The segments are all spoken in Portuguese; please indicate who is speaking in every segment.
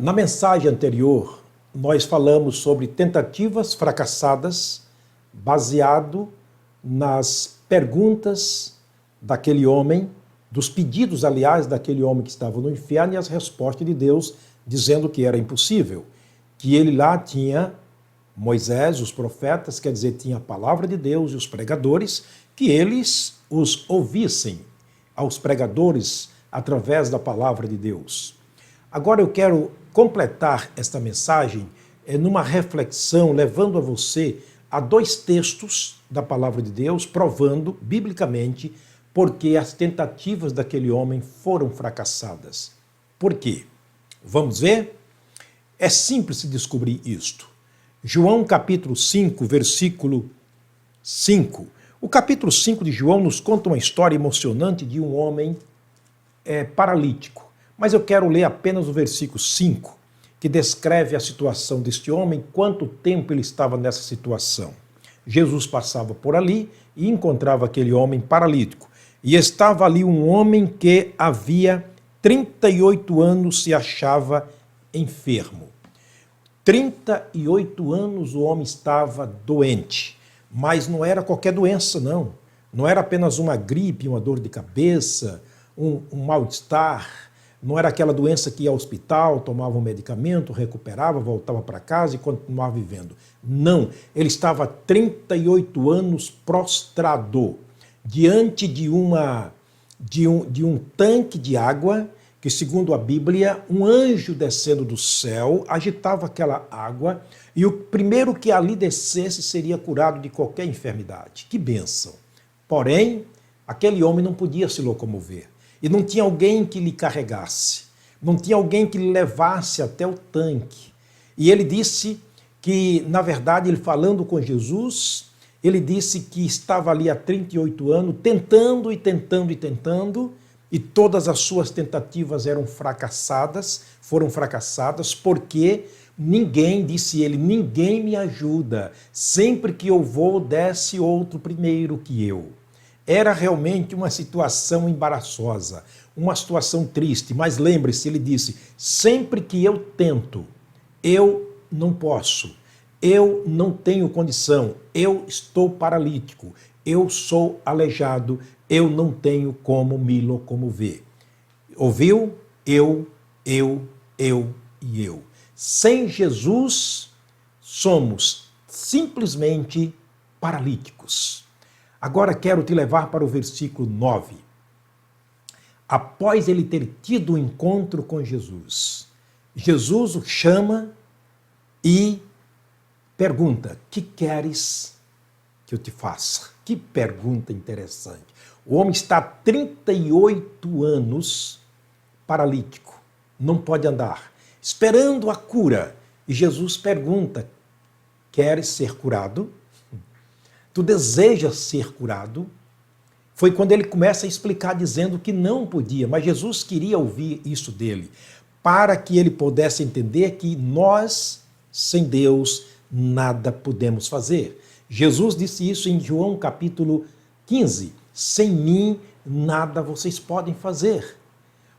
Speaker 1: Na mensagem anterior, nós falamos sobre tentativas fracassadas baseado nas perguntas daquele homem, dos pedidos, aliás, daquele homem que estava no inferno e as respostas de Deus dizendo que era impossível, que ele lá tinha Moisés, os profetas, quer dizer, tinha a palavra de Deus e os pregadores, que eles os ouvissem aos pregadores através da palavra de Deus. Agora eu quero completar esta mensagem numa reflexão, levando a você a dois textos da palavra de Deus, provando biblicamente porque as tentativas daquele homem foram fracassadas. Por quê? Vamos ver? É simples descobrir isto. João capítulo 5, versículo 5. O capítulo 5 de João nos conta uma história emocionante de um homem paralítico. Mas eu quero ler apenas o versículo 5, que descreve a situação deste homem, quanto tempo ele estava nessa situação. Jesus passava por ali e encontrava aquele homem paralítico. E estava ali um homem que havia 38 anos se achava enfermo. 38 anos o homem estava doente, mas não era qualquer doença, não. Não era apenas uma gripe, uma dor de cabeça, um mal-estar. Não era aquela doença que ia ao hospital, tomava um medicamento, recuperava, voltava para casa e continuava vivendo. Não, ele estava há 38 anos prostrado, diante de um tanque de água, que segundo a Bíblia, um anjo descendo do céu agitava aquela água e o primeiro que ali descesse seria curado de qualquer enfermidade. Que bênção! Porém, aquele homem não podia se locomover. E não tinha alguém que lhe carregasse, não tinha alguém que lhe levasse até o tanque. E ele disse que, na verdade, ele falando com Jesus, ele disse que estava ali há 38 anos, tentando e tentando e tentando, e todas as suas tentativas foram fracassadas, porque ninguém, disse ele, ninguém me ajuda. Sempre que eu vou, desce outro primeiro que eu. Era realmente uma situação embaraçosa, uma situação triste, mas lembre-se, ele disse, sempre que eu tento, eu não posso, eu não tenho condição, eu estou paralítico, eu sou aleijado, eu não tenho como me locomover. Ouviu? Eu e eu. Sem Jesus, somos simplesmente paralíticos. Agora quero te levar para o versículo 9. Após ele ter tido um encontro com Jesus, Jesus o chama e pergunta, que queres que eu te faça? Que pergunta interessante. O homem está há 38 anos paralítico, não pode andar, esperando a cura. E Jesus pergunta, queres ser curado? Tu desejas ser curado? Foi quando ele começa a explicar dizendo que não podia, mas Jesus queria ouvir isso dele, para que ele pudesse entender que nós, sem Deus, nada podemos fazer. Jesus disse isso em João capítulo 15, sem mim nada vocês podem fazer.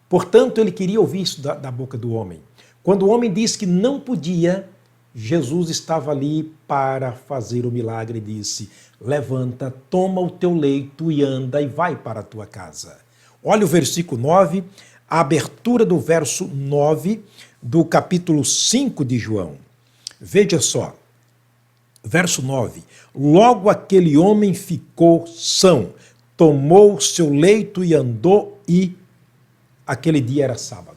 Speaker 1: Portanto, ele queria ouvir isso da boca do homem. Quando o homem disse que não podia, Jesus estava ali para fazer o milagre e disse, levanta, toma o teu leito e anda e vai para a tua casa. Olha o versículo 9, a abertura do verso 9 do capítulo 5 de João. Veja só, verso 9, logo aquele homem ficou são, tomou o seu leito e andou e aquele dia era sábado.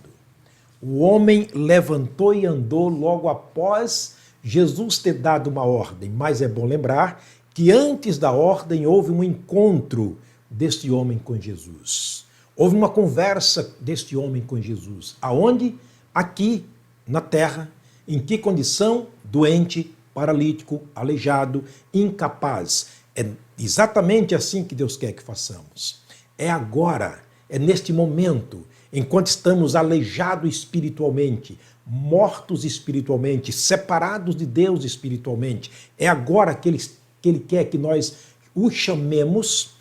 Speaker 1: O homem levantou e andou logo após Jesus ter dado uma ordem, mas é bom lembrar que antes da ordem houve um encontro deste homem com Jesus. Houve uma conversa deste homem com Jesus. Aonde? Aqui, na terra. Em que condição? Doente, paralítico, aleijado, incapaz. É exatamente assim que Deus quer que façamos. É agora, é neste momento, enquanto estamos aleijados espiritualmente, mortos espiritualmente, separados de Deus espiritualmente. É agora que ele quer que nós o chamemos,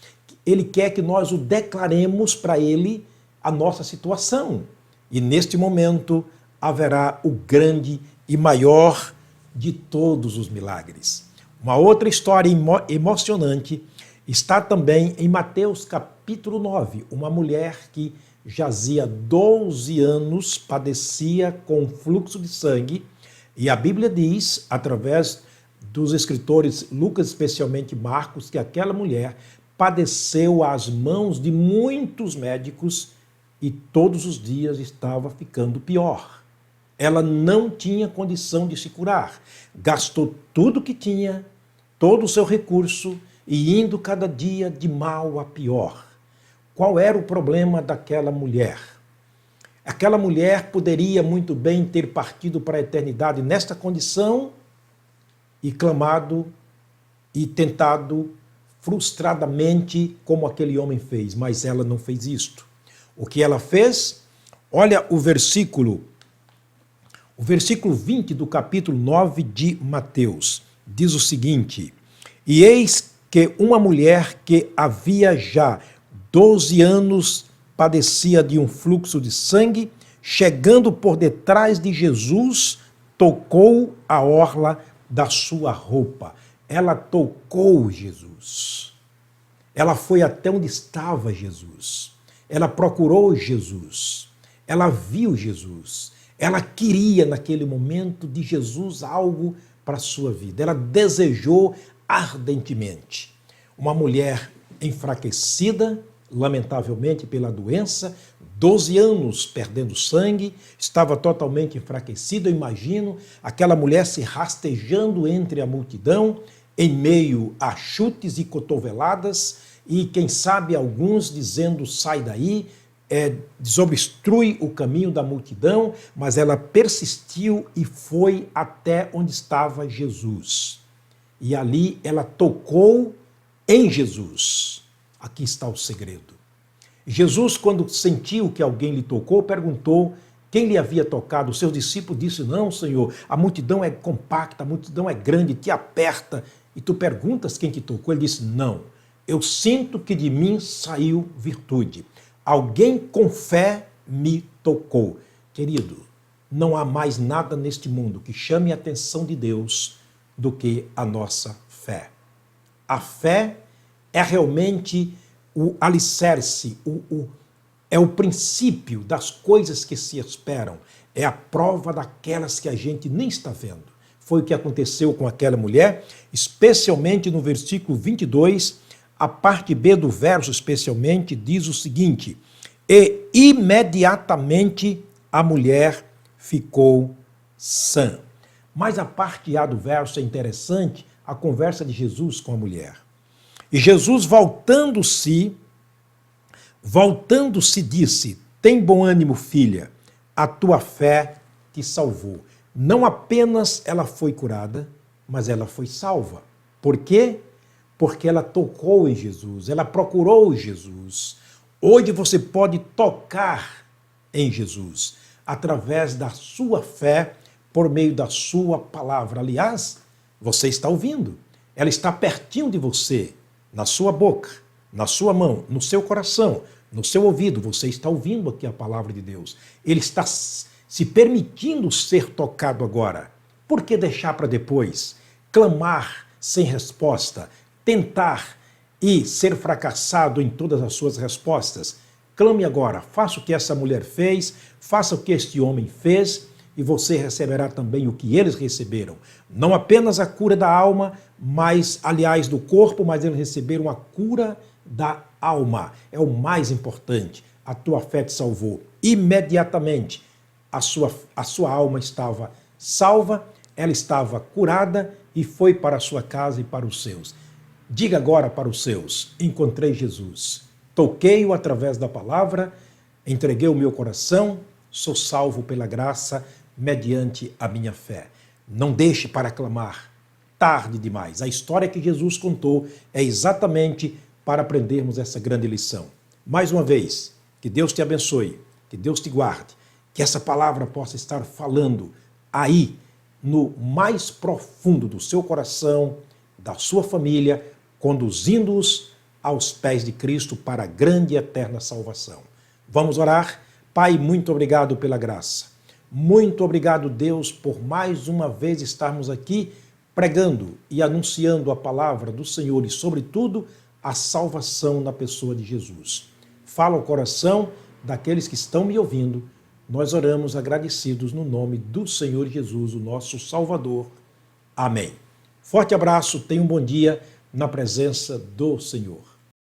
Speaker 1: ele quer que nós o declaremos para ele a nossa situação. E neste momento, haverá o grande e maior de todos os milagres. Uma outra história emocionante está também em Mateus capítulo 9. Uma mulher que jazia 12 anos, padecia com fluxo de sangue, e a Bíblia diz, através dos escritores Lucas, especialmente Marcos, que aquela mulher padeceu às mãos de muitos médicos e todos os dias estava ficando pior. Ela não tinha condição de se curar. Gastou tudo que tinha, todo o seu recurso, e indo cada dia de mal a pior. Qual era o problema daquela mulher? Aquela mulher poderia muito bem ter partido para a eternidade nesta condição e clamado e tentado frustradamente como aquele homem fez, mas ela não fez isto. O que ela fez? Olha o versículo 20 do capítulo 9 de Mateus. Diz o seguinte: e eis que uma mulher que havia já 12 anos padecia de um fluxo de sangue, chegando por detrás de Jesus, tocou a orla da sua roupa. Ela tocou Jesus. Ela foi até onde estava Jesus. Ela procurou Jesus. Ela viu Jesus. Ela queria, naquele momento, de Jesus algo para a sua vida. Ela desejou ardentemente. Uma mulher enfraquecida, lamentavelmente pela doença, 12 anos perdendo sangue, estava totalmente enfraquecida. Eu imagino aquela mulher se rastejando entre a multidão, em meio a chutes e cotoveladas, e quem sabe alguns dizendo: sai daí, desobstrui o caminho da multidão, mas ela persistiu e foi até onde estava Jesus. E ali ela tocou em Jesus. Aqui está o segredo. Jesus, quando sentiu que alguém lhe tocou, perguntou quem lhe havia tocado. Os seus discípulos disseram: não, Senhor, a multidão é compacta, a multidão é grande, te aperta. E tu perguntas quem te tocou. Ele disse: não, eu sinto que de mim saiu virtude. Alguém com fé me tocou. Querido, não há mais nada neste mundo que chame a atenção de Deus do que a nossa fé. A fé é realmente o alicerce, é o princípio das coisas que se esperam. É a prova daquelas que a gente nem está vendo. Foi o que aconteceu com aquela mulher, especialmente no versículo 22, a parte B do verso especialmente, diz o seguinte: e imediatamente a mulher ficou sã. Mas a parte A do verso é interessante, a conversa de Jesus com a mulher. E Jesus, voltando-se, disse: tem bom ânimo, filha, a tua fé te salvou. Não apenas ela foi curada, mas ela foi salva. Por quê? Porque ela tocou em Jesus, ela procurou Jesus. Hoje você pode tocar em Jesus, através da sua fé, por meio da sua palavra. Aliás, você está ouvindo, ela está pertinho de você, na sua boca, na sua mão, no seu coração, no seu ouvido. Você está ouvindo aqui a palavra de Deus. Ele está se permitindo ser tocado agora. Por que deixar para depois? Clamar sem resposta, tentar e ser fracassado em todas as suas respostas. Clame agora, faça o que essa mulher fez, faça o que este homem fez, e você receberá também o que eles receberam. Não apenas a cura da alma, mas, aliás, do corpo, mas eles receberam a cura da alma. É o mais importante. A tua fé te salvou. Imediatamente, a sua alma estava salva, ela estava curada e foi para a sua casa e para os seus. Diga agora para os seus: encontrei Jesus, toquei-o através da palavra, entreguei o meu coração, sou salvo pela graça, mediante a minha fé. Não deixe para clamar tarde demais. A história que Jesus contou é exatamente para aprendermos essa grande lição. Mais uma vez, que Deus te abençoe, que Deus te guarde, que essa palavra possa estar falando aí, no mais profundo do seu coração, da sua família, conduzindo-os aos pés de Cristo para a grande e eterna salvação. Vamos orar? Pai, muito obrigado pela graça. Muito obrigado, Deus, por mais uma vez estarmos aqui pregando e anunciando a palavra do Senhor e, sobretudo, a salvação na pessoa de Jesus. Fala ao coração daqueles que estão me ouvindo. Nós oramos agradecidos no nome do Senhor Jesus, o nosso Salvador. Amém. Forte abraço, tenha um bom dia na presença do Senhor.